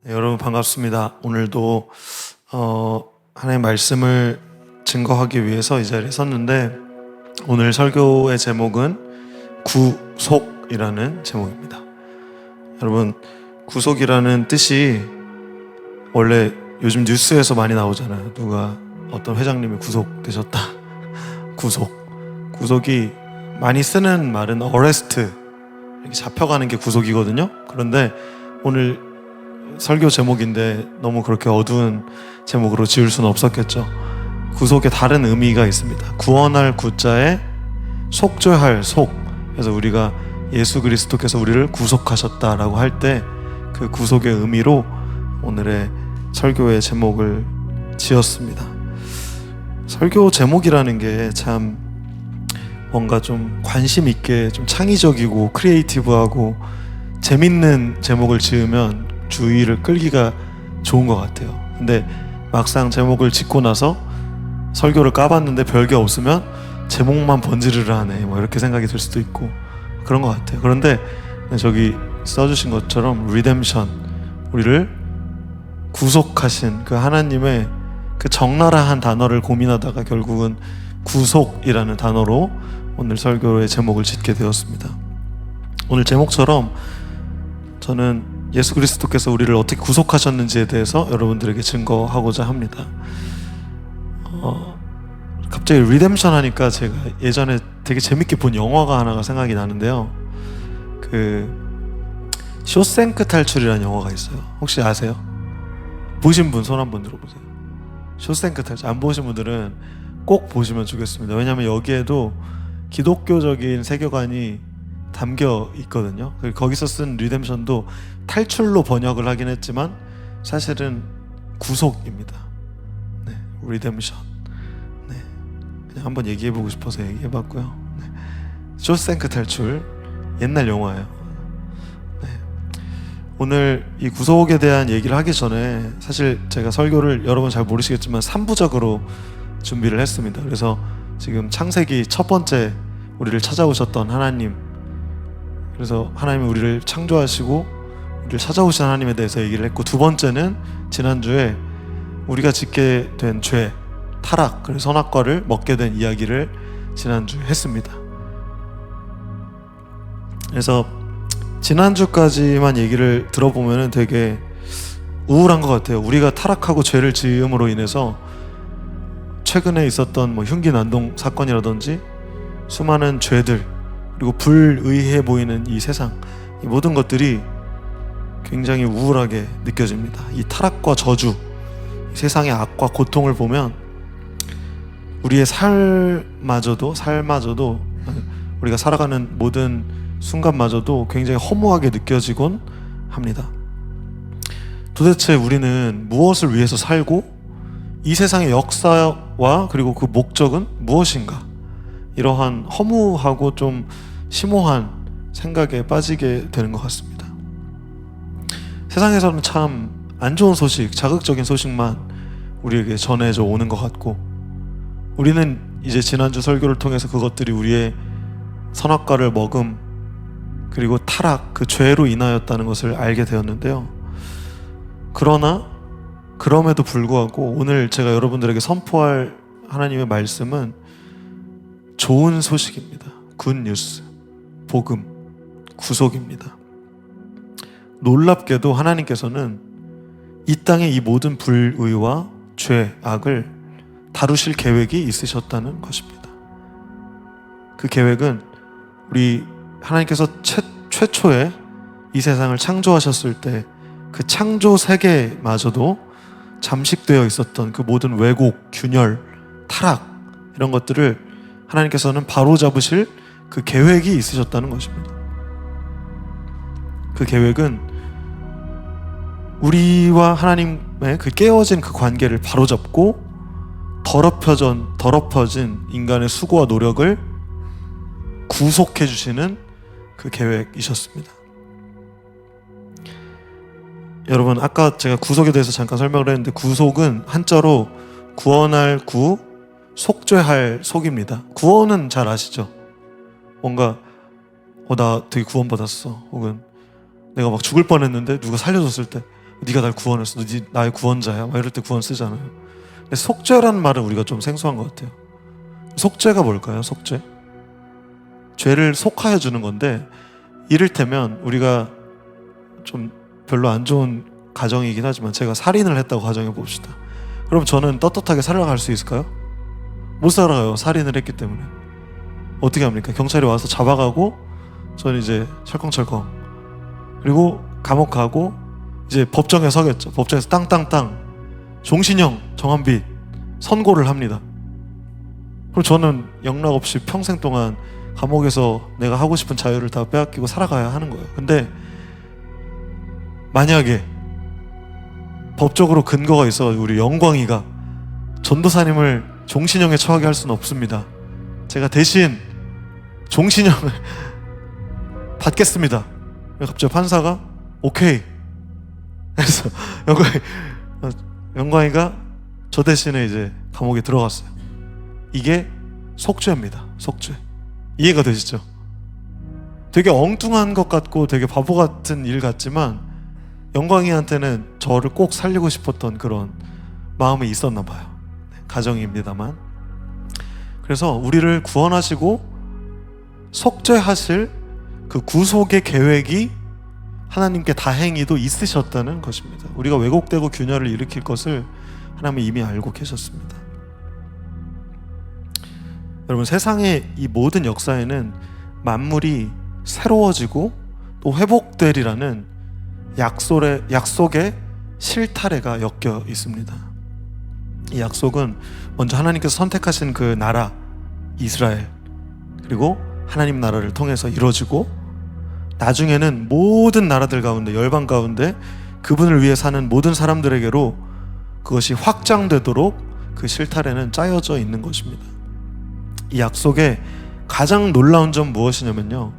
네, 여러분 반갑습니다. 오늘도 하나님의 말씀을 증거하기 위해서 이 자리에 섰는데 오늘 설교의 제목은 구속이라는 제목입니다. 여러분, 구속이라는 뜻이 원래 요즘 뉴스에서 많이 나오잖아요. 누가 어떤 회장님이 구속되셨다. 구속이 많이 쓰는 말은 arrest, 이렇게 잡혀가는 게 구속이거든요. 그런데 오늘 설교 제목인데 너무 그렇게 어두운 제목으로 지을 수는 없었겠죠. 구속에 다른 의미가 있습니다. 구원할 구자에 속죄할 속. 그래서 우리가 예수 그리스도께서 우리를 구속하셨다라고 할 때 그 구속의 의미로 오늘의 설교의 제목을 지었습니다. 설교 제목이라는 게 참 뭔가 좀 관심 있게 좀 창의적이고 크리에이티브하고 재밌는 제목을 지으면 주의를 끌기가 좋은 것 같아요. 근데 막상 제목을 짓고 나서 설교를 까봤는데 별게 없으면 제목만 번지르르 하네 뭐 이렇게 생각이 들 수도 있고 그런 것 같아요. 그런데 저기 써주신 것처럼 리뎀션, 우리를 구속하신 그 하나님의 그 적나라한 단어를 고민하다가 결국은 구속이라는 단어로 오늘 설교의 제목을 짓게 되었습니다. 오늘 제목처럼 저는 예수 그리스도께서 우리를 어떻게 구속하셨는지에 대해서 여러분들에게 증거하고자 합니다. 갑자기 리뎀션 하니까 제가 예전에 되게 재밌게 본 영화가 하나가 생각이 나는데요. 그 쇼생크 탈출이라는 영화가 있어요. 혹시 아세요? 보신 분 손 한번 들어보세요. 쇼생크 탈출 안 보신 분들은 꼭 보시면 좋겠습니다. 왜냐하면 여기에도 기독교적인 세계관이 담겨 있거든요. 거기서 쓴 리뎀션도 탈출로 번역을 하긴 했지만 사실은 구속입니다. 네, 리뎀션. 네, 그냥 한번 얘기해보고 싶어서 얘기해봤고요. 네. 쇼생크 탈출, 옛날 영화예요. 네. 오늘 이 구속에 대한 얘기를 하기 전에 사실 제가 설교를 여러분 잘 모르시겠지만 3부작으로 준비를 했습니다. 그래서 지금 창세기 첫 번째 우리를 찾아오셨던 하나님, 그래서 하나님이 우리를 창조하시고 우리를 찾아오신 하나님에 대해서 얘기를 했고, 두 번째는 지난주에 우리가 짓게 된 죄, 타락, 그리고 선악과를 먹게 된 이야기를 지난주에 했습니다. 그래서 지난주까지만 얘기를 들어보면 되게 우울한 것 같아요. 우리가 타락하고 죄를 지음으로 인해서 최근에 있었던 흉기 난동 사건이라든지 수많은 죄들, 그리고 불의해 보이는 이 세상, 이 모든 것들이 굉장히 우울하게 느껴집니다. 이 타락과 저주, 이 세상의 악과 고통을 보면 우리의 삶마저도 우리가 살아가는 모든 순간마저도 굉장히 허무하게 느껴지곤 합니다. 도대체 우리는 무엇을 위해서 살고 이 세상의 역사와 그리고 그 목적은 무엇인가? 이러한 허무하고 좀 심오한 생각에 빠지게 되는 것 같습니다. 세상에서는 참 안 좋은 소식, 자극적인 소식만 우리에게 전해져 오는 것 같고, 우리는 이제 지난주 설교를 통해서 그것들이 우리의 선악과를 먹음, 그리고 타락, 그 죄로 인하였다는 것을 알게 되었는데요. 그러나 그럼에도 불구하고 오늘 제가 여러분들에게 선포할 하나님의 말씀은 좋은 소식입니다. 굿뉴스, 복음, 구속입니다. 놀랍게도 하나님께서는 이 땅의 이 모든 불의와 죄, 악을 다루실 계획이 있으셨다는 것입니다. 그 계획은 우리 하나님께서 최초에 이 세상을 창조하셨을 때 그 창조 세계마저도 잠식되어 있었던 그 모든 왜곡, 균열, 타락, 이런 것들을 하나님께서는 바로잡으실 그 계획이 있으셨다는 것입니다. 그 계획은 우리와 하나님의 그 깨어진 그 관계를 바로잡고 더럽혀진 인간의 수고와 노력을 구속해 주시는 그 계획이셨습니다. 여러분, 아까 제가 구속에 대해서 잠깐 설명을 했는데, 구속은 한자로 구원할 구, 속죄할 속입니다. 구원은 잘 아시죠? 뭔가 나 되게 구원받았어, 혹은 내가 막 죽을 뻔했는데 누가 살려줬을 때 네가 날 구원했어, 너 나의 구원자야, 막 이럴 때 구원 쓰잖아요. 근데 속죄라는 말은 우리가 좀 생소한 것 같아요. 속죄가 뭘까요? 속죄? 죄를 속하여 주는 건데, 이를테면 우리가 좀 별로 안 좋은 가정이긴 하지만 제가 살인을 했다고 가정해 봅시다. 그럼 저는 떳떳하게 살아갈 수 있을까요? 못 살아가요. 살인을 했기 때문에. 어떻게 합니까? 경찰이 와서 잡아가고 저는 이제 철컹철컹, 그리고 감옥 가고 이제 법정에 서겠죠. 법정에서 땅땅땅 종신형 정한빛 선고를 합니다. 그럼 저는 영락 없이 평생 동안 감옥에서 내가 하고 싶은 자유를 다 빼앗기고 살아가야 하는 거예요. 근데 만약에 법적으로 근거가 있어 우리 영광이가 전도사님을 종신형에 처하게 할 수는 없습니다. 제가 대신 종신형을 받겠습니다. 갑자기 판사가 오케이 그래서 영광이가 저 대신에 이제 감옥에 들어갔어요. 이게 속죄입니다. 속죄. 이해가 되시죠? 되게 엉뚱한 것 같고 되게 바보 같은 일 같지만 영광이한테는 저를 꼭 살리고 싶었던 그런 마음이 있었나 봐요. 가정입니다만. 그래서 우리를 구원하시고 속죄하실 그 구속의 계획이 하나님께 다행히도 있으셨다는 것입니다. 우리가 왜곡되고 균열을 일으킬 것을 하나님은 이미 알고 계셨습니다. 여러분, 세상의 이 모든 역사에는 만물이 새로워지고 또 회복되리라는 약속의 실타래가 엮여 있습니다. 이 약속은 먼저 하나님께서 선택하신 그 나라 이스라엘, 그리고 하나님 나라를 통해서 이루어지고, 나중에는 모든 나라들 가운데, 열방 가운데 그분을 위해 사는 모든 사람들에게로 그것이 확장되도록 그 실타래는 짜여져 있는 것입니다. 이 약속의 가장 놀라운 점 무엇이냐면요,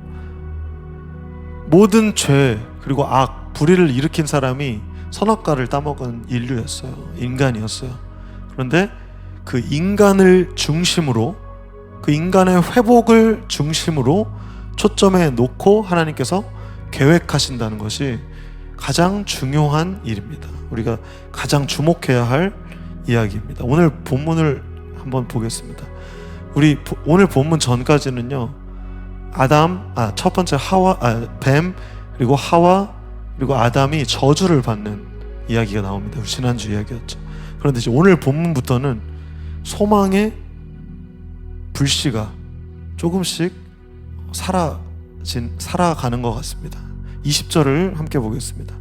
모든 죄 그리고 악, 불의를 일으킨 사람이 선악과를 따먹은 인류였어요. 인간이었어요. 그런데 그 인간을 중심으로, 그 인간의 회복을 중심으로 초점에 놓고 하나님께서 계획하신다는 것이 가장 중요한 일입니다. 우리가 가장 주목해야 할 이야기입니다. 오늘 본문을 한번 보겠습니다. 우리 오늘 본문 전까지는요, 첫 번째 뱀, 그리고 하와, 그리고 아담이 저주를 받는 이야기가 나옵니다. 우리 지난주 이야기였죠. 그런데 이제 오늘 본문부터는 소망의 불씨가 조금씩 살아가는 것 같습니다. 20절을 함께 보겠습니다.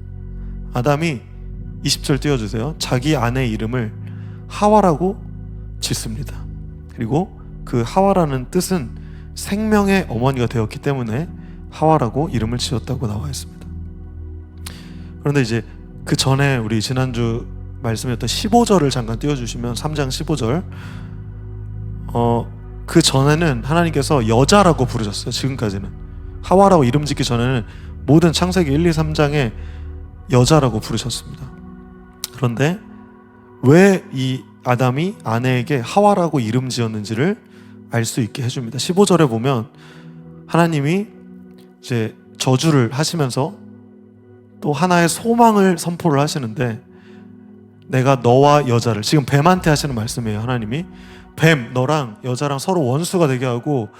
아담이 20절 띄워주세요. 자기 아내의 이름을 하와라고 짓습니다. 그리고 그 하와라는 뜻은 생명의 어머니가 되었기 때문에 하와라고 이름을 지었다고 나와 있습니다. 그런데 이제 그 전에 우리 지난주 말씀이었던 15절을 잠깐 띄워주시면, 3장 15절, 그 전에는 하나님께서 여자라고 부르셨어요. 지금까지는 하와라고 이름 짓기 전에는 모든 창세기 1, 2, 3장에 여자라고 부르셨습니다. 그런데 왜 이 아담이 아내에게 하와라고 이름 지었는지를 알 수 있게 해줍니다. 15절에 보면 하나님이 이제 저주를 하시면서 또 하나의 소망을 선포를 하시는데, 내가 너와 여자를, 지금 뱀한테 하시는 말씀이에요. 하나님이 뱀, 너랑 여자랑 서로 원수가 되게 하고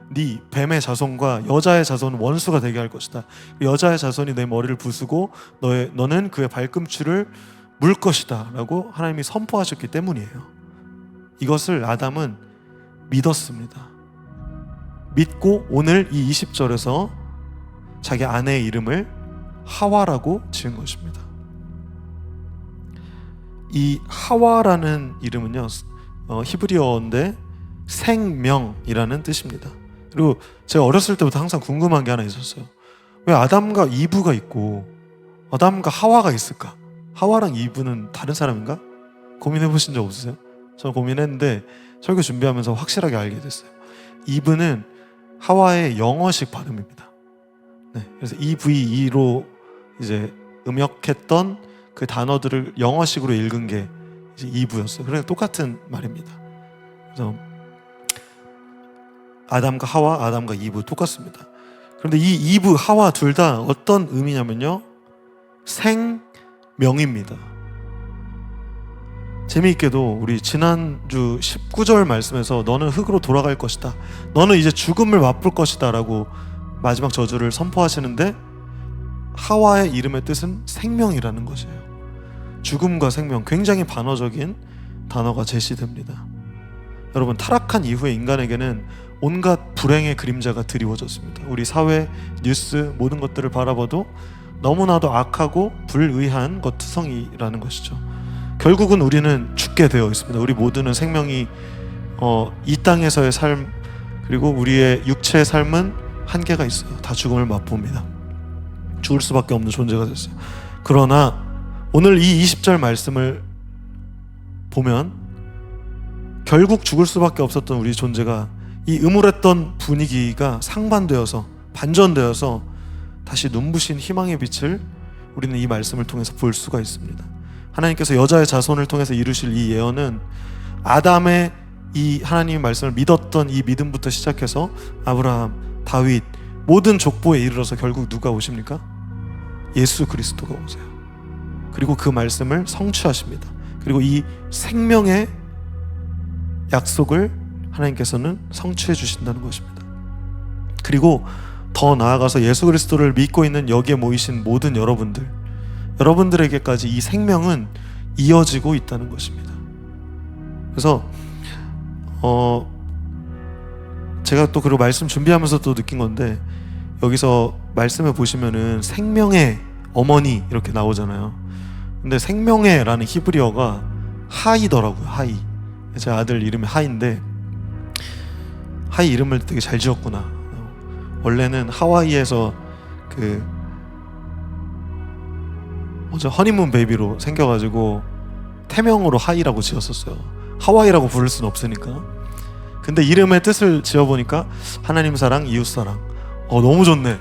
네 뱀의 자손과 여자의 자손은 원수가 되게 할 것이다. 여자의 자손이 내 머리를 부수고 너는 그의 발꿈치를 물 것이다 라고 하나님이 선포하셨기 때문이에요. 이것을 아담은 믿었습니다. 믿고 오늘 이 20절에서 자기 아내의 이름을 하와라고 지은 것입니다. 이 하와라는 이름은요, 히브리어인데 생명이라는 뜻입니다. 그리고 제가 어렸을 때부터 항상 궁금한 게 하나 있었어요. 왜 아담과 이브가 있고 아담과 하와가 있을까? 하와랑 이브는 다른 사람인가? 고민해 보신 적 없으세요? 저는 고민했는데 설교 준비하면서 확실하게 알게 됐어요. 이브는 하와의 영어식 발음입니다. 네, 그래서 EVE로 이제 음역했던 그 단어들을 영어식으로 읽은 게 이제 이브였어요. 그래서 똑같은 말입니다. 그래서 아담과 하와, 아담과 이브 똑같습니다. 그런데 이 이브, 하와 둘 다 어떤 의미냐면요, 명입니다. 재미있게도 우리 지난주 19절 말씀에서 너는 흙으로 돌아갈 것이다, 너는 이제 죽음을 맛볼 것이다 라고 마지막 저주를 선포하시는데, 하와의 이름의 뜻은 생명이라는 것이에요. 죽음과 생명, 굉장히 반어적인 단어가 제시됩니다. 여러분, 타락한 이후에 인간에게는 온갖 불행의 그림자가 드리워졌습니다. 우리 사회, 뉴스, 모든 것들을 바라봐도 너무나도 악하고 불의한 것 투성이라는 것이죠. 결국은 우리는 죽게 되어 있습니다. 우리 모두는 생명이 이 땅에서의 삶, 그리고 우리의 육체의 삶은 한계가 있어요. 다 죽음을 맛봅니다. 죽을 수밖에 없는 존재가 됐어요. 그러나 오늘 이 20절 말씀을 보면 결국 죽을 수밖에 없었던 우리 존재가 이 음울했던 분위기가 상반되어서, 반전되어서 다시 눈부신 희망의 빛을 우리는 이 말씀을 통해서 볼 수가 있습니다. 하나님께서 여자의 자손을 통해서 이루실 이 예언은 아담의 이 하나님의 말씀을 믿었던 이 믿음부터 시작해서 아브라함, 다윗, 모든 족보에 이르러서 결국 누가 오십니까? 예수 그리스도가 오세요. 그리고 그 말씀을 성취하십니다. 그리고 이 생명의 약속을 하나님께서는 성취해 주신다는 것입니다. 그리고 더 나아가서 예수 그리스도를 믿고 있는 여기에 모이신 모든 여러분들에게까지 이 생명은 이어지고 있다는 것입니다. 그래서 제가 또 그리고 말씀 준비하면서 또 느낀 건데, 여기서 말씀을 보시면은 생명의 어머니 이렇게 나오잖아요. 근데 생명의라는 히브리어가 하이더라고요. 하이. 제 아들 이름이 하이인데, 하이 이름을 되게 잘 지었구나. 원래는 하와이에서 허니문 베이비로 생겨가지고 태명으로 하이라고 지었었어요. 하와이라고 부를 수는 없으니까. 근데 이름의 뜻을 지어보니까 하나님 사랑, 이웃 사랑. 너무 좋네.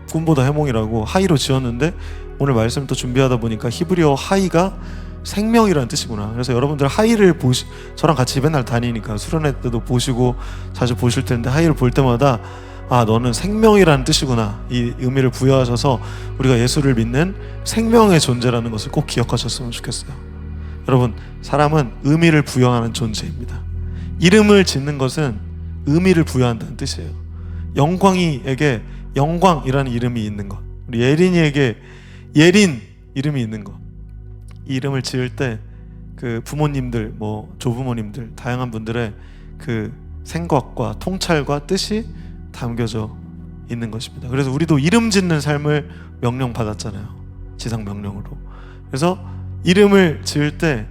꿈보다 해몽이라고 하이로 지었는데, 오늘 말씀 또 준비하다 보니까 히브리어 하이가 생명이라는 뜻이구나. 그래서 여러분들 하이를 저랑 같이 맨날 다니니까 수련회 때도 보시고 자주 보실 텐데, 하이를 볼 때마다 너는 생명이라는 뜻이구나, 이 의미를 부여하셔서 우리가 예수를 믿는 생명의 존재라는 것을 꼭 기억하셨으면 좋겠어요. 여러분, 사람은 의미를 부여하는 존재입니다. 이름을 짓는 것은 의미를 부여한다는 뜻이에요. 영광이에게 영광이라는 이름이 있는 것, 우리 예린이에게 예린 이름이 있는 것, 이 이름을 지을 때 그 부모님들, 조부모님들, 다양한 분들의 그 생각과 통찰과 뜻이 담겨져 있는 것입니다. 그래서 우리도 이름 짓는 삶을 명령받았잖아요. 지상 명령으로. 그래서 이름을 지을 때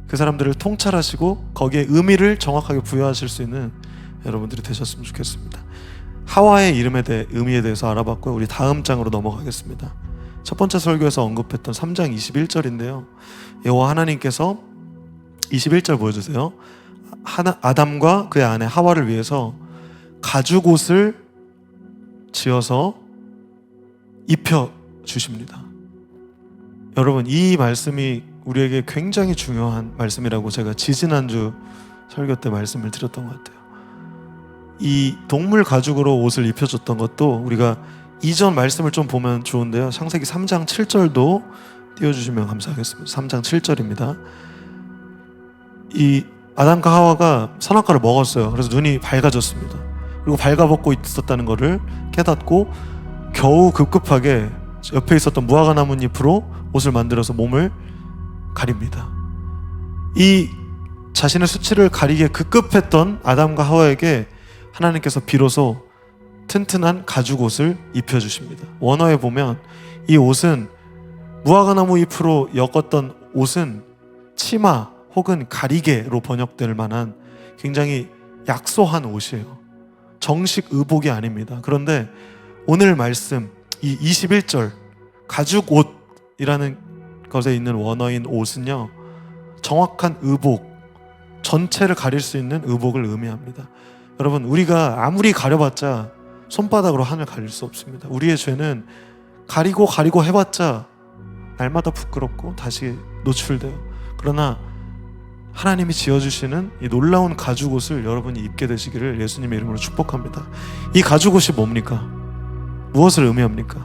그 사람들을 통찰하시고 거기에 의미를 정확하게 부여하실 수 있는 여러분들이 되셨으면 좋겠습니다. 하와의 의미에 대해서 알아봤고요. 우리 다음 장으로 넘어가겠습니다. 첫 번째 설교에서 언급했던 3장 21절인데요. 여호와 하나님께서 21절 보여주세요. 아담과 그의 아내 하와를 위해서 가죽옷을 지어서 입혀주십니다. 여러분, 이 말씀이 우리에게 굉장히 중요한 말씀이라고 제가 지지난주 설교 때 말씀을 드렸던 것 같아요. 이 동물 가죽으로 옷을 입혀줬던 것도 우리가 이전 말씀을 좀 보면 좋은데요. 창세기 3장 7절도 띄워주시면 감사하겠습니다. 3장 7절입니다. 이 아담과 하와가 선악과를 먹었어요. 그래서 눈이 밝아졌습니다. 그리고 발가벗고 있었다는 것을 깨닫고 겨우 급급하게 옆에 있었던 무화과 나뭇잎으로 옷을 만들어서 몸을 가립니다. 이 자신의 수치를 가리기에 급급했던 아담과 하와에게 하나님께서 비로소 튼튼한 가죽옷을 입혀주십니다. 원어에 보면 이 옷은 무화과 나무 잎으로 엮었던 옷은 치마 혹은 가리개로 번역될 만한 굉장히 약소한 옷이에요. 정식 의복이 아닙니다. 그런데 오늘 말씀 이 21절 가죽옷이라는 것에 있는 원어인 옷은요, 정확한 의복, 전체를 가릴 수 있는 의복을 의미합니다. 여러분, 우리가 아무리 가려봤자 손바닥으로 하늘 가릴 수 없습니다. 우리의 죄는 가리고 해봤자 날마다 부끄럽고 다시 노출돼요. 그러나 하나님이 지어주시는 이 놀라운 가죽옷을 여러분이 입게 되시기를 예수님의 이름으로 축복합니다. 이 가죽옷이 뭡니까? 무엇을 의미합니까?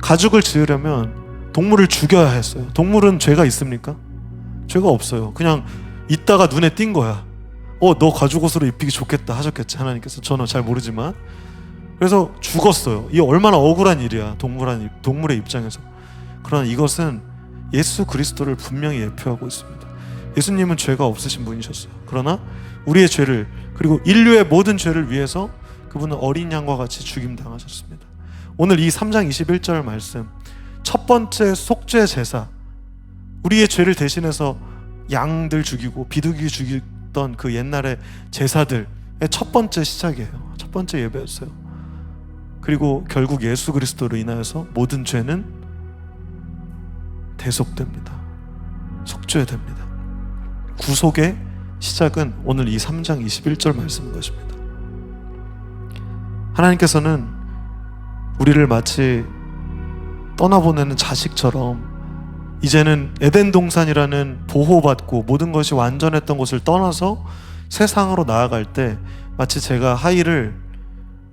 가죽을 지으려면 동물을 죽여야 했어요. 동물은 죄가 있습니까? 죄가 없어요. 그냥 있다가 눈에 띈 거야. 너 가죽옷으로 입히기 좋겠다 하셨겠지, 하나님께서. 저는 잘 모르지만. 그래서 죽었어요. 이 얼마나 억울한 일이야, 동물의 입장에서. 그러나 이것은 예수 그리스도를 분명히 예표하고 있습니다. 예수님은 죄가 없으신 분이셨어요. 그러나 우리의 죄를, 그리고 인류의 모든 죄를 위해서 그분은 어린 양과 같이 죽임당하셨습니다. 오늘 이 3장 21절 말씀, 첫 번째 속죄 제사, 우리의 죄를 대신해서 양들 죽이고 비둘기 죽이던 그 옛날의 제사들의 첫 번째 시작이에요. 첫 번째 예배였어요. 그리고 결국 예수 그리스도로 인하여서 모든 죄는 대속됩니다. 속죄됩니다. 구속의 시작은 오늘 이 3장 21절 말씀인 것입니다. 하나님께서는 우리를 마치 떠나보내는 자식처럼 이제는 에덴 동산이라는 보호받고 모든 것이 완전했던 곳을 떠나서 세상으로 나아갈 때 마치 제가 하이를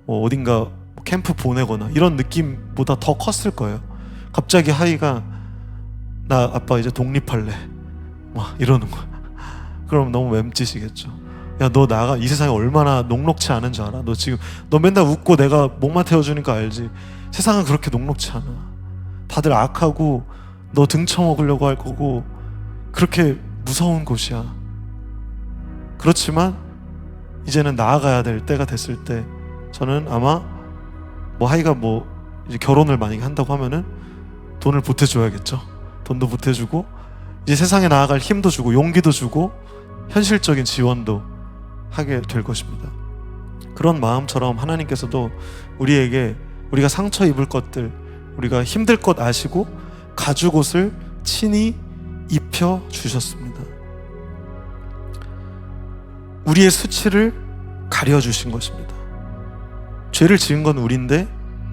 어딘가 캠프 보내거나 이런 느낌보다 더 컸을 거예요. 갑자기 하이가 나 아빠 이제 독립할래 막 이러는 거야. 그럼 너무 맴짓이겠죠. 야, 너 나가. 이 세상이 얼마나 녹록치 않은 줄 알아? 너 맨날 웃고 내가 목만 태워주니까 알지. 세상은 그렇게 녹록치 않아. 다들 악하고 너 등쳐먹으려고 할 거고 그렇게 무서운 곳이야. 그렇지만 이제는 나아가야 될 때가 됐을 때 저는 아마 하이가 이제 결혼을 만약에 한다고 하면은 돈을 보태줘야겠죠. 돈도 보태주고 이제 세상에 나아갈 힘도 주고 용기도 주고 현실적인 지원도 하게 될 것입니다. 그런 마음처럼 하나님께서도 우리에게 우리가 상처 입을 것들, 우리가 힘들 것 아시고 가죽옷을 친히 입혀 주셨습니다. 우리의 수치를 가려주신 것입니다. 죄를 지은 건 우리인데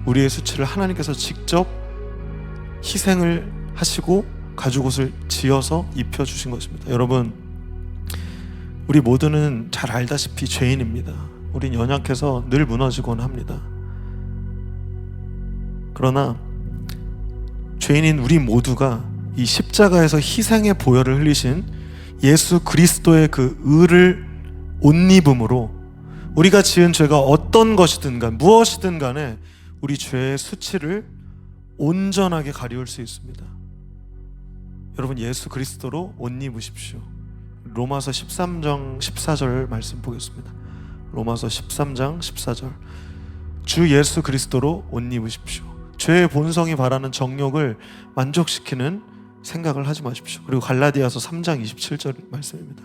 우리의 수치를 하나님께서 직접 희생을 하시고 가죽옷을 지어서 입혀주신 것입니다. 여러분, 우리 모두는 잘 알다시피 죄인입니다. 우린 연약해서 늘 무너지곤 합니다. 그러나 죄인인 우리 모두가 이 십자가에서 희생의 보혈을 흘리신 예수 그리스도의 그 의를 옷 입음으로 우리가 지은 죄가 어떤 것이든 간 무엇이든 간에 우리 죄의 수치를 온전하게 가리울 수 있습니다. 여러분, 예수 그리스도로 옷 입으십시오. 로마서 13장 14절 말씀 보겠습니다. 로마서 13장 14절. 주 예수 그리스도로 옷 입으십시오. 죄의 본성이 바라는 정욕을 만족시키는 생각을 하지 마십시오. 그리고 갈라디아서 3장 27절 말씀입니다.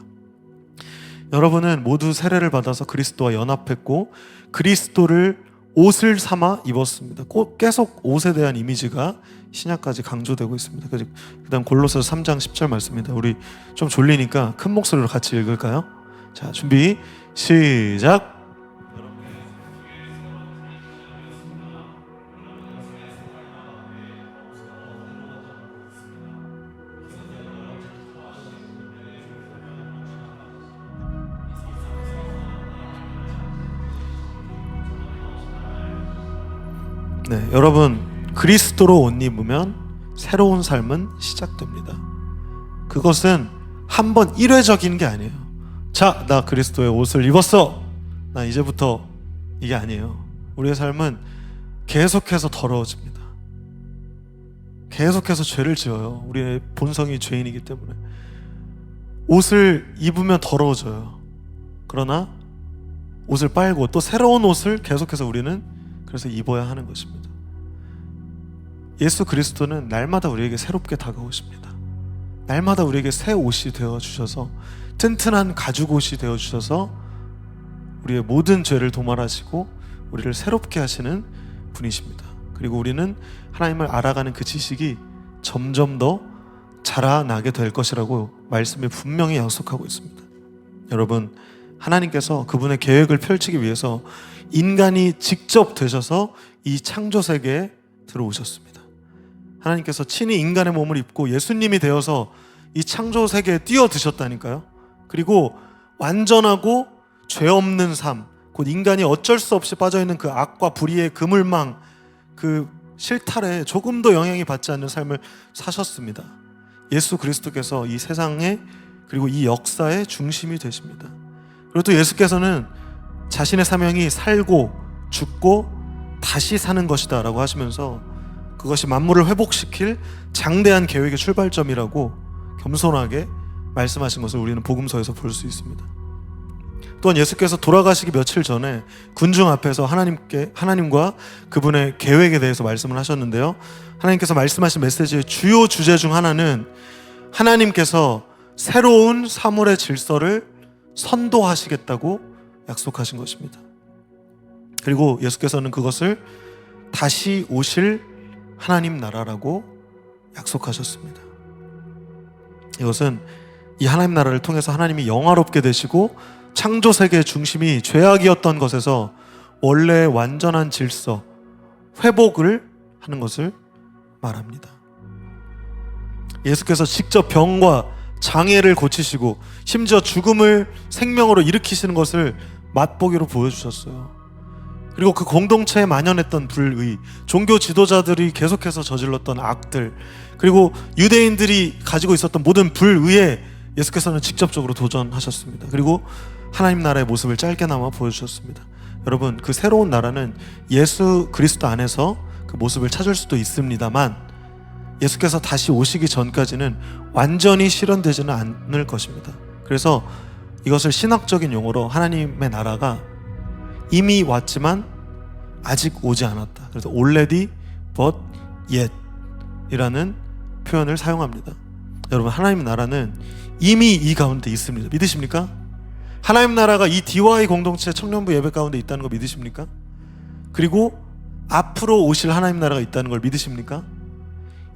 여러분은 모두 세례를 받아서 그리스도와 연합했고 그리스도를 옷을 삼아 입었습니다. 계속 옷에 대한 이미지가 신약까지 강조되고 있습니다. 그 다음 골로새서 3장 10절 말씀입니다. 우리 좀 졸리니까 큰 목소리로 같이 읽을까요? 자, 준비 시작. 네, 여러분, 그리스도로 옷 입으면 새로운 삶은 시작됩니다. 그것은 한번 일회적인 게 아니에요. 자, 나 그리스도의 옷을 입었어. 나 이제부터 이게 아니에요. 우리의 삶은 계속해서 더러워집니다. 계속해서 죄를 지어요. 우리의 본성이 죄인이기 때문에. 옷을 입으면 더러워져요. 그러나 옷을 빨고 또 새로운 옷을 계속해서 우리는 그래서 입어야 하는 것입니다. 예수 그리스도는 날마다 우리에게 새롭게 다가오십니다. 날마다 우리에게 새 옷이 되어주셔서 튼튼한 가죽옷이 되어주셔서 우리의 모든 죄를 도말하시고 우리를 새롭게 하시는 분이십니다. 그리고 우리는 하나님을 알아가는 그 지식이 점점 더 자라나게 될 것이라고 말씀이 분명히 약속하고 있습니다. 여러분, 하나님께서 그분의 계획을 펼치기 위해서 인간이 직접 되셔서 이 창조 세계에 들어오셨습니다. 하나님께서 친히 인간의 몸을 입고 예수님이 되어서 이 창조 세계에 뛰어드셨다니까요. 그리고 완전하고 죄 없는 삶, 곧 인간이 어쩔 수 없이 빠져있는 그 악과 불의의 그물망, 그 실탈에 조금도 영향이 받지 않는 삶을 사셨습니다. 예수 그리스도께서 이 세상에 그리고 이 역사의 중심이 되십니다. 그리고 또 예수께서는 자신의 사명이 살고 죽고 다시 사는 것이다 라고 하시면서 그것이 만물을 회복시킬 장대한 계획의 출발점이라고 겸손하게 말씀하신 것을 우리는 복음서에서 볼 수 있습니다. 또한 예수께서 돌아가시기 며칠 전에 군중 앞에서 하나님과 그분의 계획에 대해서 말씀을 하셨는데요, 하나님께서 말씀하신 메시지의 주요 주제 중 하나는 하나님께서 새로운 사물의 질서를 선도하시겠다고 약속하신 것입니다. 그리고 예수께서는 그것을 다시 오실 하나님 나라라고 약속하셨습니다. 이것은 이 하나님 나라를 통해서 하나님이 영화롭게 되시고 창조 세계의 중심이 죄악이었던 것에서 원래 완전한 질서, 회복을 하는 것을 말합니다. 예수께서 직접 병과 장애를 고치시고 심지어 죽음을 생명으로 일으키시는 것을 맛보기로 보여주셨어요. 그리고 그 공동체에 만연했던 불의, 종교 지도자들이 계속해서 저질렀던 악들, 그리고 유대인들이 가지고 있었던 모든 불의에 예수께서는 직접적으로 도전하셨습니다. 그리고 하나님 나라의 모습을 짧게나마 보여주셨습니다. 여러분, 그 새로운 나라는 예수 그리스도 안에서 그 모습을 찾을 수도 있습니다만 예수께서 다시 오시기 전까지는 완전히 실현되지는 않을 것입니다. 그래서 이것을 신학적인 용어로 하나님의 나라가 이미 왔지만 아직 오지 않았다, 그래서 already but yet 이라는 표현을 사용합니다. 여러분, 하나님 나라는 이미 이 가운데 있습니다. 믿으십니까? 하나님 나라가 이 DY 공동체 청년부 예배 가운데 있다는 거 믿으십니까? 그리고 앞으로 오실 하나님 나라가 있다는 걸 믿으십니까?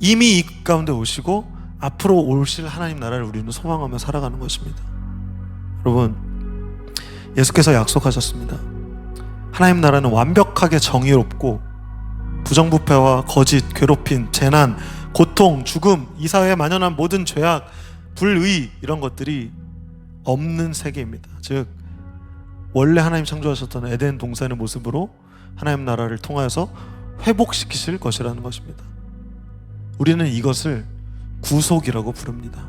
이미 이 가운데 오시고 앞으로 오실 하나님 나라를 우리는 소망하며 살아가는 것입니다. 여러분, 예수께서 약속하셨습니다. 하나님 나라는 완벽하게 정의롭고 부정부패와 거짓, 괴롭힘, 재난, 고통, 죽음, 이 사회에 만연한 모든 죄악, 불의, 이런 것들이 없는 세계입니다. 즉 원래 하나님 창조하셨던 에덴 동산의 모습으로 하나님 나라를 통하여서 회복시키실 것이라는 것입니다. 우리는 이것을 구속이라고 부릅니다.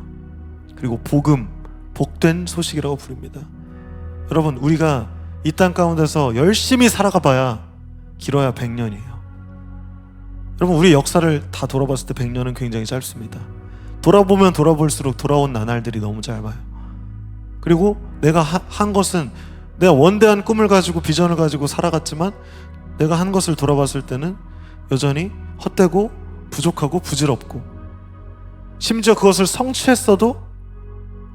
그리고 복음, 복된 소식이라고 부릅니다. 여러분, 우리가 이 땅 가운데서 열심히 살아가 봐야 길어야 100년이에요. 여러분, 우리 역사를 다 돌아봤을 때 100년은 굉장히 짧습니다. 돌아보면 돌아볼수록 돌아온 나날들이 너무 짧아요. 그리고 내가 한 것은, 내가 원대한 꿈을 가지고 비전을 가지고 살아갔지만 내가 한 것을 돌아봤을 때는 여전히 헛되고 부족하고 부질없고, 심지어 그것을 성취했어도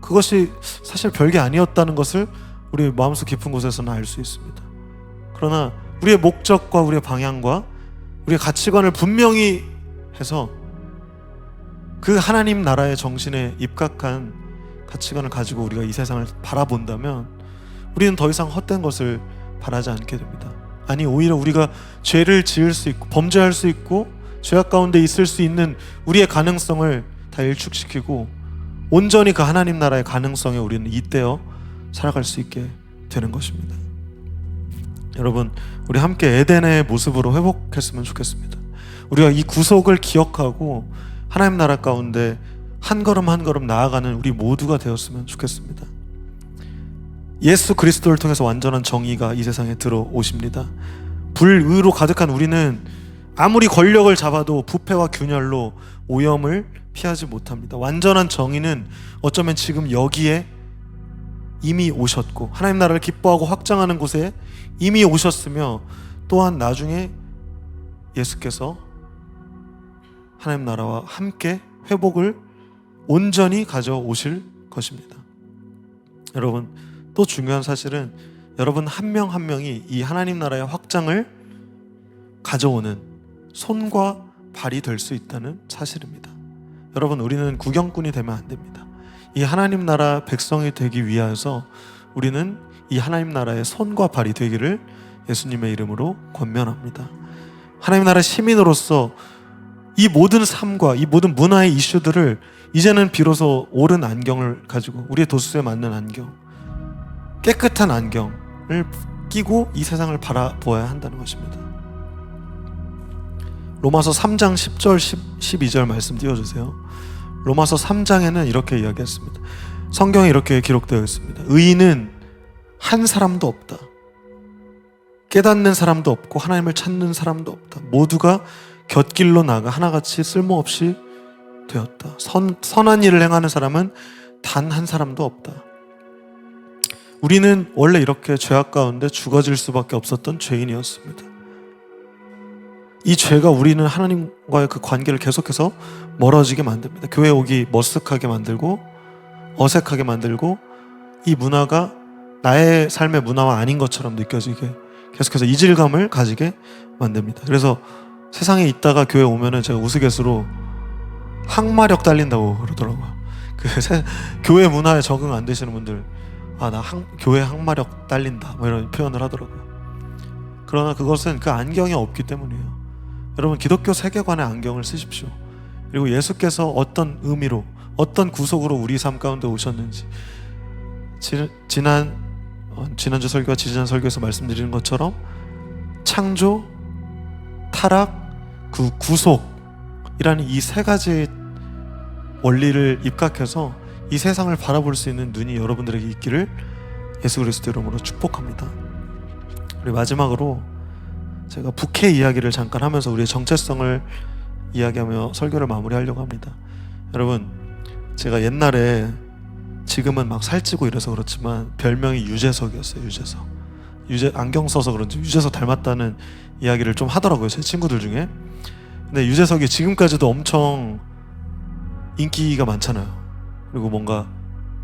그것이 사실 별게 아니었다는 것을 우리 마음속 깊은 곳에서는 알 수 있습니다. 그러나 우리의 목적과 우리의 방향과 우리의 가치관을 분명히 해서 그 하나님 나라의 정신에 입각한 가치관을 가지고 우리가 이 세상을 바라본다면 우리는 더 이상 헛된 것을 바라지 않게 됩니다. 아니, 오히려 우리가 죄를 지을 수 있고 범죄할 수 있고 죄악 가운데 있을 수 있는 우리의 가능성을 다 일축시키고 온전히 그 하나님 나라의 가능성에 우리는 잇대어 살아갈 수 있게 되는 것입니다. 여러분, 우리 함께 에덴의 모습으로 회복했으면 좋겠습니다. 우리가 이 구속을 기억하고 하나님 나라 가운데 한 걸음 한 걸음 나아가는 우리 모두가 되었으면 좋겠습니다. 예수 그리스도를 통해서 완전한 정의가 이 세상에 들어오십니다. 불의로 가득한 우리는 아무리 권력을 잡아도 부패와 균열로 오염을 피하지 못합니다. 완전한 정의는 어쩌면 지금 여기에 이미 오셨고 하나님 나라를 기뻐하고 확장하는 곳에 이미 오셨으며, 또한 나중에 예수께서 하나님 나라와 함께 회복을 온전히 가져오실 것입니다. 여러분, 또 중요한 사실은 여러분 한 명 한 명이 이 하나님 나라의 확장을 가져오는 손과 발이 될 수 있다는 사실입니다. 여러분, 우리는 구경꾼이 되면 안 됩니다. 이 하나님 나라 백성이 되기 위하여서 우리는 이 하나님 나라의 손과 발이 되기를 예수님의 이름으로 권면합니다. 하나님 나라 시민으로서 이 모든 삶과 이 모든 문화의 이슈들을 이제는 비로소 옳은 안경을 가지고, 우리의 도수에 맞는 안경, 깨끗한 안경을 끼고 이 세상을 바라보아야 한다는 것입니다. 로마서 3장 10절 12절 말씀 띄워주세요. 로마서 3장에는 이렇게 이야기했습니다. 성경에 이렇게 기록되어 있습니다. 의인은 한 사람도 없다. 깨닫는 사람도 없고 하나님을 찾는 사람도 없다. 모두가 곁길로 나가 하나같이 쓸모없이 되었다. 선한 일을 행하는 사람은 단 한 사람도 없다. 우리는 원래 이렇게 죄악 가운데 죽어질 수밖에 없었던 죄인이었습니다. 이 죄가 우리는 하나님과의 그 관계를 계속해서 멀어지게 만듭니다. 교회 오기 머쓱하게 만들고 어색하게 만들고 이 문화가 나의 삶의 문화와 아닌 것처럼 느껴지게 계속해서 이질감을 가지게 만듭니다. 그래서 세상에 있다가 교회 오면은 제가 우스갯소리로 항마력 딸린다고 그러더라고요. 교회 문화에 적응 안 되시는 분들, 나 교회 항마력 딸린다 뭐 이런 표현을 하더라고요. 그러나 그것은 그 안경이 없기 때문이에요. 여러분, 기독교 세계관의 안경을 쓰십시오. 그리고 예수께서 어떤 의미로, 어떤 구속으로 우리 삶 가운데 오셨는지, 지난주 설교와 지지난 설교에서 말씀드리는 것처럼 창조, 타락, 구속이라는 이 세 가지 원리를 입각해서 이 세상을 바라볼 수 있는 눈이 여러분들에게 있기를 예수 그리스도 이름으로 축복합니다. 그리고 마지막으로 제가 북해 이야기를 잠깐 하면서 우리의 정체성을 이야기하며 설교를 마무리하려고 합니다. 여러분, 제가 옛날에, 지금은 막 살찌고 이래서 그렇지만 별명이 유재석이었어요. 안경 써서 그런지 유재석 닮았다는 이야기를 좀 하더라고요, 제 친구들 중에. 근데 유재석이 지금까지도 엄청 인기가 많잖아요. 그리고 뭔가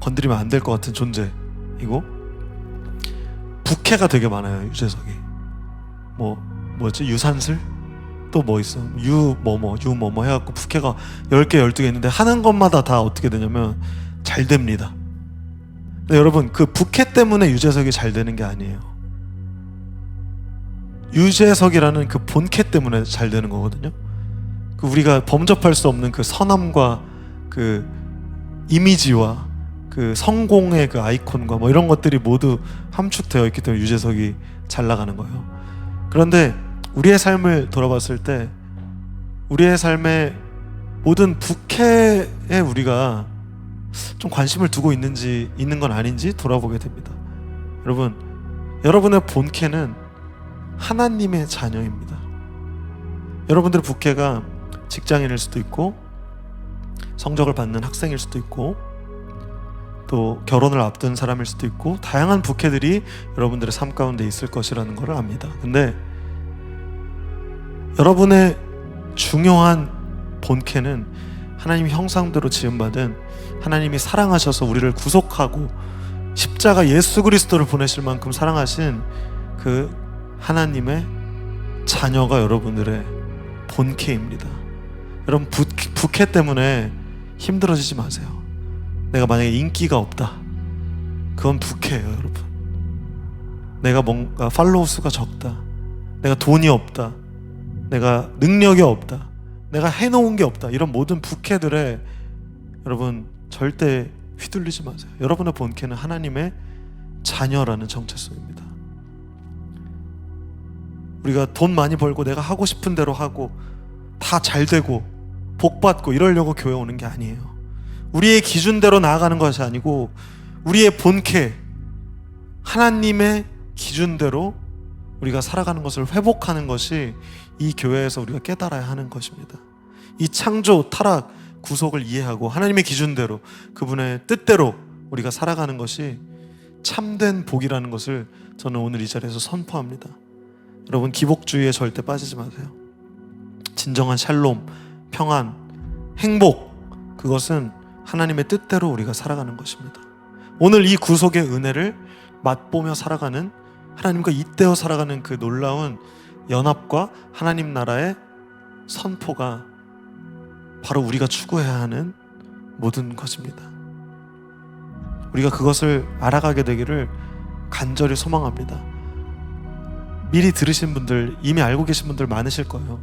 건드리면 안 될 것 같은 존재이고, 부캐가 되게 많아요, 유재석이. 뭐였지? 유산슬? 또 뭐 있어? 유뭐뭐 해갖고 부캐가 10개, 12개 있는데 하는 것마다 다 어떻게 되냐면 잘 됩니다. 근데 여러분, 그 부캐 때문에 유재석이 잘 되는 게 아니에요. 유재석이라는 그 본캐 때문에 잘 되는 거거든요. 그 우리가 범접할 수 없는 그 선함과 그 이미지와 그 성공의 그 아이콘과 뭐 이런 것들이 모두 함축되어 있기 때문에 유재석이 잘 나가는 거예요. 그런데 우리의 삶을 돌아봤을 때 우리의 삶의 모든 부캐에 우리가 좀 관심을 두고 있는 건 아닌지 돌아보게 됩니다. 여러분, 여러분의 본캐는 하나님의 자녀입니다. 여러분들의 부캐가 직장인일 수도 있고, 성적을 받는 학생일 수도 있고, 또 결혼을 앞둔 사람일 수도 있고, 다양한 부캐들이 여러분들의 삶 가운데 있을 것이라는 것을 압니다. 근데 여러분의 중요한 본캐는 하나님 형상대로 지음받은, 하나님이 사랑하셔서 우리를 구속하고 십자가 예수 그리스도를 보내실 만큼 사랑하신 그 하나님의 자녀가 여러분들의 본캐입니다. 여러분, 부캐 때문에 힘들어지지 마세요. 내가 만약에 인기가 없다, 그건 부캐예요, 여러분. 내가 뭔가 팔로우 수가 적다, 내가 돈이 없다, 내가 능력이 없다, 내가 해놓은 게 없다, 이런 모든 부캐들에 여러분 절대 휘둘리지 마세요. 여러분의 본캐는 하나님의 자녀라는 정체성입니다. 우리가 돈 많이 벌고 내가 하고 싶은 대로 하고 다 잘 되고 복 받고 이러려고 교회 오는 게 아니에요. 우리의 기준대로 나아가는 것이 아니고 우리의 본캐, 하나님의 기준대로 우리가 살아가는 것을 회복하는 것이 이 교회에서 우리가 깨달아야 하는 것입니다. 이 창조, 타락, 구속을 이해하고 하나님의 기준대로, 그분의 뜻대로 우리가 살아가는 것이 참된 복이라는 것을 저는 오늘 이 자리에서 선포합니다. 여러분, 기복주의에 절대 빠지지 마세요. 진정한 샬롬, 평안, 행복, 그것은 하나님의 뜻대로 우리가 살아가는 것입니다. 오늘 이 구속의 은혜를 맛보며 살아가는, 하나님과 잇대어 살아가는 그 놀라운 연합과 하나님 나라의 선포가 바로 우리가 추구해야 하는 모든 것입니다. 우리가 그것을 알아가게 되기를 간절히 소망합니다. 미리 들으신 분들, 이미 알고 계신 분들 많으실 거예요.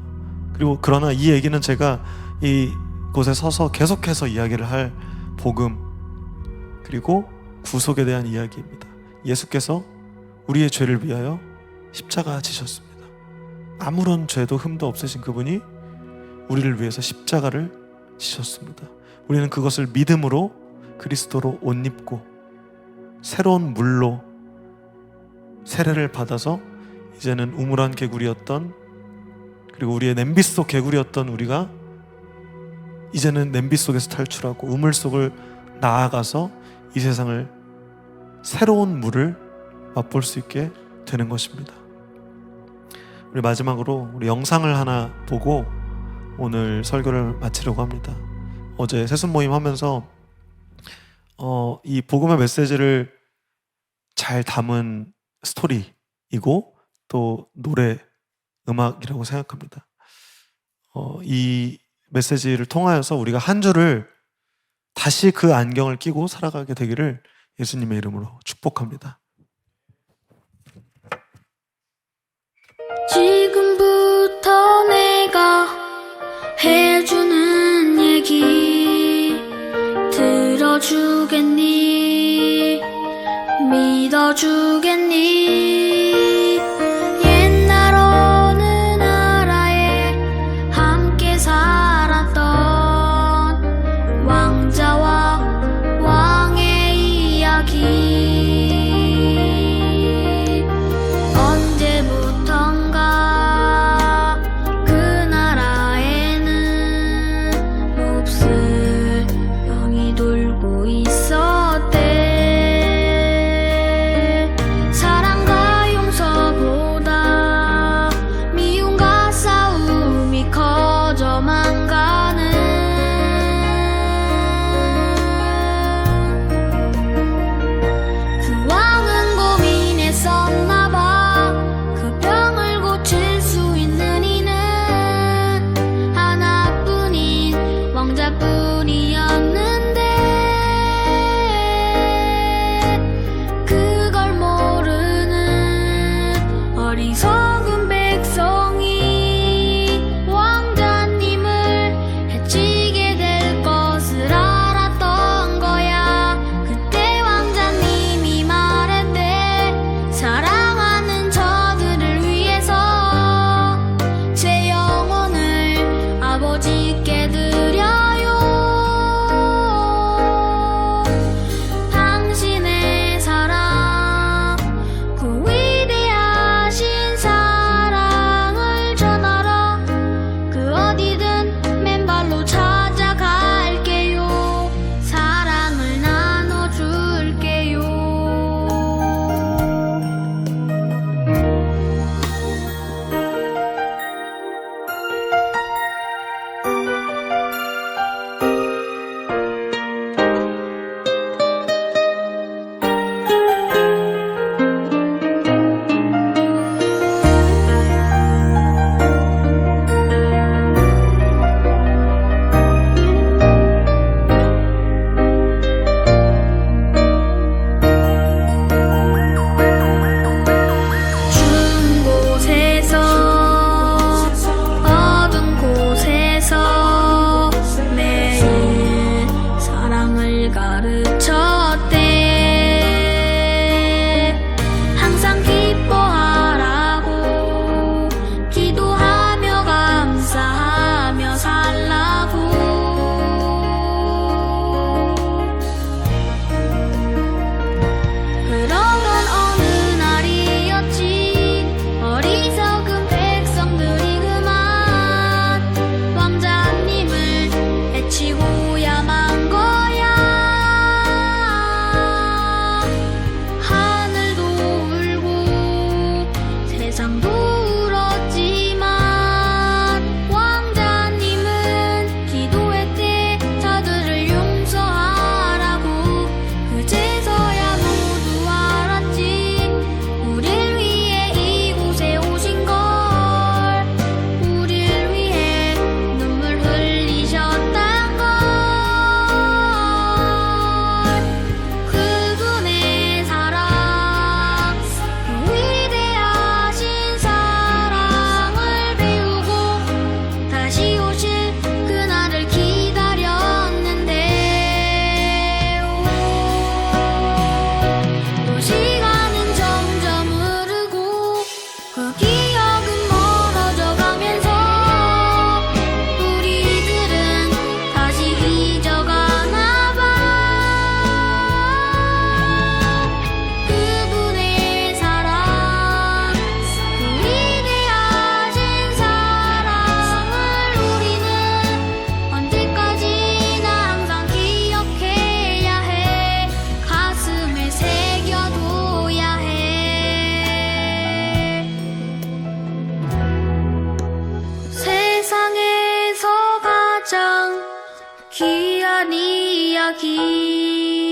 그리고 그러나 이 얘기는 제가 이곳에 서서 계속해서 이야기를 할 복음, 그리고 구속에 대한 이야기입니다. 예수께서 우리의 죄를 위하여 십자가 지셨습니다. 아무런 죄도 흠도 없으신 그분이 우리를 위해서 십자가를 지셨습니다. 우리는 그것을 믿음으로 그리스도로 옷 입고 새로운 물로 세례를 받아서 이제는 우물한 개구리였던, 그리고 우리의 냄비 속 개구리였던 우리가 이제는 냄비 속에서 탈출하고 우물 속을 나아가서 이 세상을 새로운 물을 맛볼 수 있게 되는 것입니다. 우리 마지막으로 우리 영상을 하나 보고 오늘 설교를 마치려고 합니다. 어제 세순 모임 하면서 이 복음의 메시지를 잘 담은 스토리이고 또 노래, 음악이라고 생각합니다. 이 메시지를 통하여서 우리가 한 주를 다시 그 안경을 끼고 살아가게 되기를 예수님의 이름으로 축복합니다. 지금부터 내가 해주는 얘기 들어주겠니? 믿어주겠니? 옛날 어느 나라에 함께 살았던 왕자와 왕의 이야기. 언제부턴가 그 나라에는 몹쓸 병이 돌고 있었대. 사랑과 용서보다 미움과 싸움이 커져만 가는 그 왕은 고민했었나봐. 그 병을 고칠 수 있는 이는 하나뿐인 왕자뿐이었는데 그걸 모르는 어리석은 백성이 왕자님을 해치게 될 것을 알았던 거야. 그때 왕자님이 말했대. 사랑하는 저들을 위해서 제 영혼을 아버지께 드려요. 당신의 사랑, 그 위대하신 사랑을 전하러 그 어디든 맨발로 찾아갈게요. 사랑을 나눠줄게요. 추운 곳에서 어두운 곳에서 매일 사랑을 가르쳤대. 항상 기뻐하라고 기도하며 감사하며 살라고. 그러던 어느 날이었지. 어리석은 백성들이 그만 왕자님을 해치고야 만 거야. 귀한 이야기